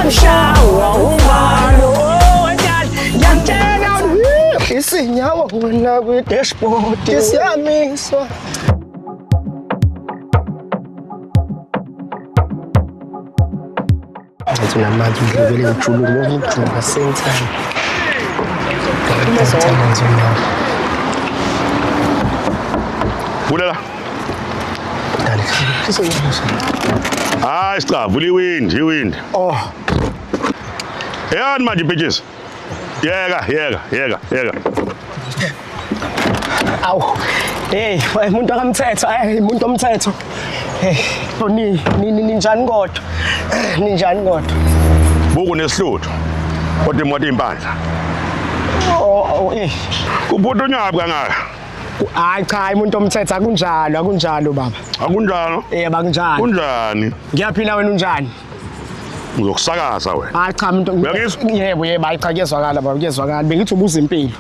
Ushawa umalo ngiyakutshela isinyawo wena kwi-dashboard siyamiswa. Athi namanje ngivele ngijulume ukujula sentana. Bulela. Hayi sicavu iwind. Oh. Yani manje bitches. Yeka. Awu. Hey, umuntu akamthetho, umuntu omthetho. Hey, ninjani kodwa? Ninjani kodwa? Buku nesihluthu. Kodwa imoto impandla. Oh, Ubutho unyaba kangaka. Hayi cha, umuntu omthetho akunjalo baba. Akunjalo? Bakunjani. Kunjani? Ngiyaphila wena unjani? Ngizokusakaza wena. Hayi cha umuntu. Yebo, hayi cha kuyezwakala baba, kuyezwakala. Bengithi ubuza impilo.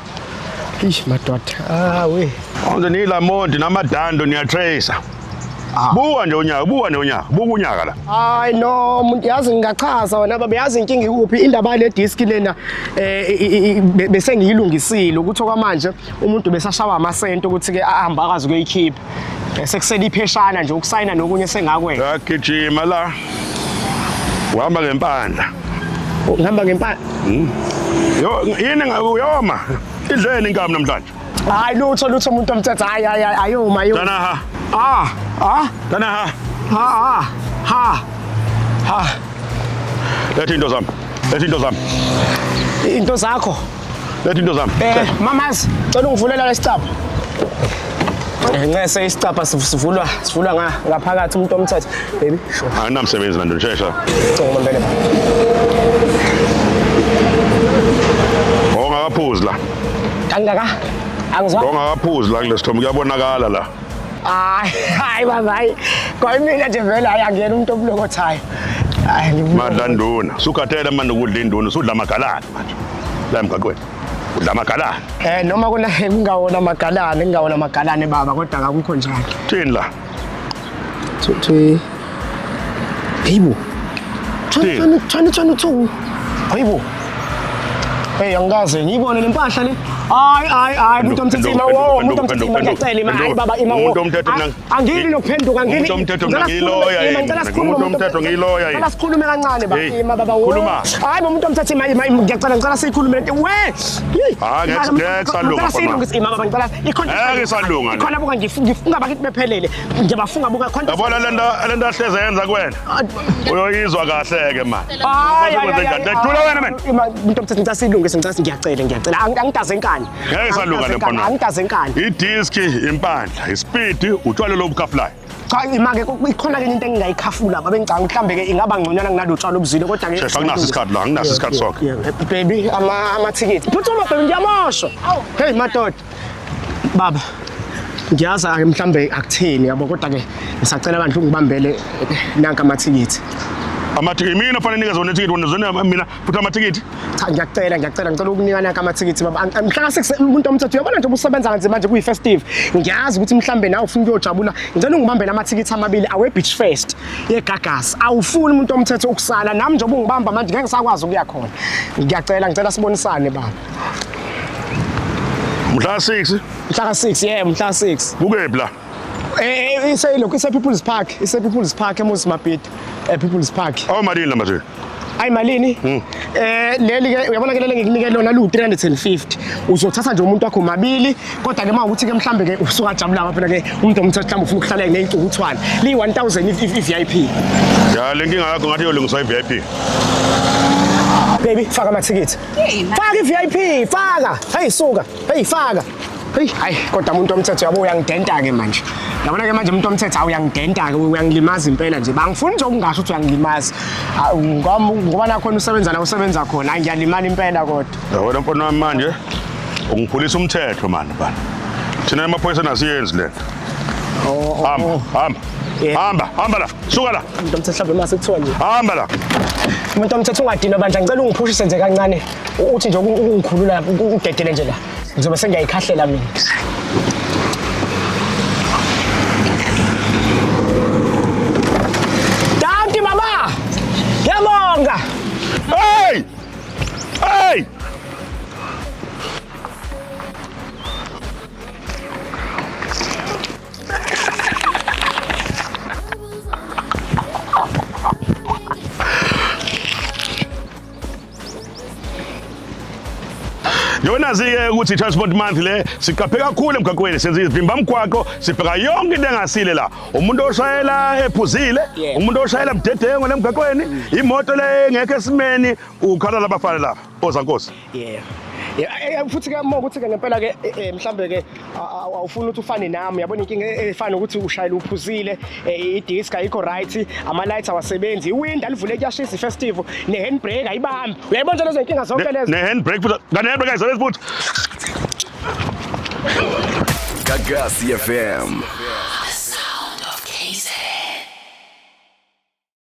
Ish madoda. We. Manje nilamonti namadando niyatracer. Buka nje unyaka, buka unyaka la. Hayi no, umuntu yazi ngingachaza wena baba, yazi inkinga ikuphi indaba le disk lena bese ngiyilungisile ukuthi okwamanje umuntu besashawa amasento ukuthi ke ahamba akazi kuyikhipha. Bese kusela ipheshana nje ukusayina nokunye sengakwenza. Yagijima la. Uhamba ngempandla. Ngihamba ngempandla. Yini ngakuyoma? Idleni inkabi namhlanje. Hayi lutho umuntu omthetho ayoma. Dana Dana Lethi into zami. Into zakho. Lethi into zami. Mamazi, cela ungivulela lesicapha. Ngese isicapha sivulwa ngaphakathi umuntu omthetho. Baby, sure. Anginamsebenzi manje shesha. Ngicela mbele. Ongakaphuzi la. Kangaka? Angizwa. Ongakaphuzi la kulesithombe kuyabonakala la. Hayi baba hayi. Kwamina nje vele ayangena umuntu obulokothayo. Hayi madla nduna. Sukhathela manje ukudla induna, usudla amagalane manje. La emgaqweni. Udla amagalane. Noma kuna ngingawona amagalane baba kodwa akukho njalo. Thini la? Hayibo. 2022. Hayibo. Hey angikaze ngiyibone lempahla le. Hayi umuntu omthetho umuntu omthetho ngiyacela imali hayi baba umuntu omthetho angili nokuphenduka angili umuntu omthetho ngiloya umuntu omthetho ngiloya yini sikhulume kancane baba baba khuluma hayi umuntu omthetho ngicela sikhulume lento we ngeke salunga baba ngicela ngeke salunga ikhona buka ngifunga bakithi bephelele ngiyabafunga buka khona yabona lento ahleze yenza kuwena uyoyizwa kahle ke manje thula wena mina umuntu omthetho ngicela silungise ngiyacela angitaze enkani ngeke salunga lempona angitaze enkani idisk impandla ispeed utshwala lobukhafulayo cha imake ikhona ke into engingayikhafula babe ngicanga mhlambe ke ingaba ngconywana nginalotshwala obuzile kodwa ke anginaso isikhathi la anginaso isikhathi sonke baby ama-ticket phuthuma baby ngiyamosha hey madoda baba ngiyazi ke mhlambe akutheni yabo kodwa ke ngisacela abantu ungibambele nanka ama-ticket mina fanele nikeze wona ithikithi wona zona mina futhi amathikithi cha ngicela ukunika nanka amathikithi baba mhlaka umuntu omthetho uyabona nje ubusebenza kanzima manje kuyi-festive ngiyazi ukuthi mhlambe nawe ufuna ukuyojabula ngicela ungibambele amathikithi amabili awe beach fest yeGagas awufuni umuntu omthetho ukusala nami nje ubungibamba manje ngeke ngisakwazi ukuya khona ngicela sibonisane baba mhla 6 mhla 6 ukephi la People's Park eMosmabhidi People's Park malini la manje ayi malini leli ke uyabona ke leli ngikunike lona lu 350 uzothatha nje umuntu wakho mabili kodwa ke mawukuthi ke mhlambe ke usukajabula ngaphela ke umuntu omthetho mhlambe ufuna ukuhlala ngeyicukuthwana li 1000 i-VIP ya lenkinga yakho ngathi yolungisa i-VIP baby faka amathikithi faka i-VIP faka hey suka hey faka hey hayi kodwa umuntu omthetho yabo uyangidenta ke manje yabona ke manje umuntu omthetho awuyangidenta ke uyangilimaza impela nje bangifuni nje ukungasho ukuthi uyangilimaza ngoba nakhona usebenza khona hayi ngiyalimala impela kodwa wena mfana wami manje ungiphulisa umthetho manje bana thina amaphoyisa nasiyenzi le hamba la suka la umuntu omthetho mhlawumbe mase kuthiwa nje hamba la umuntu omthetho ungadinwa bandla ngicela ungiphushise nje kancane uthi nje ungikhulula udedele nje la ngizobe sengiyayikhahlela mina Danti baba ngiyabonga Hey! Hey! Njengonazi-ke ukuthi i-Transport Month le siqaphe kakhulu emgaqweni senza izivimba mgwaqo sibheka yonke into engasile la umuntu oshayela ephuzile umuntu oshayela mdedengo lemgaqweni imoto le engekho esimeni ukhala labafana lapha ozankosi futhi ke uma ukuthi ke ngempela ke mhlambe ke awufuni ukuthi ufane nami yabona inkinga efana ukuthi ushayela uphuzile i-disc ayikho right ama-lights awasebenzi iwindi alivule kuyashisa i-festive ne-handbrake ayibambi uyayibona lezo inkinga zonke lezo ne-handbrake futhi kane-handbrake ayisebenzisi futhi Gagasi FM.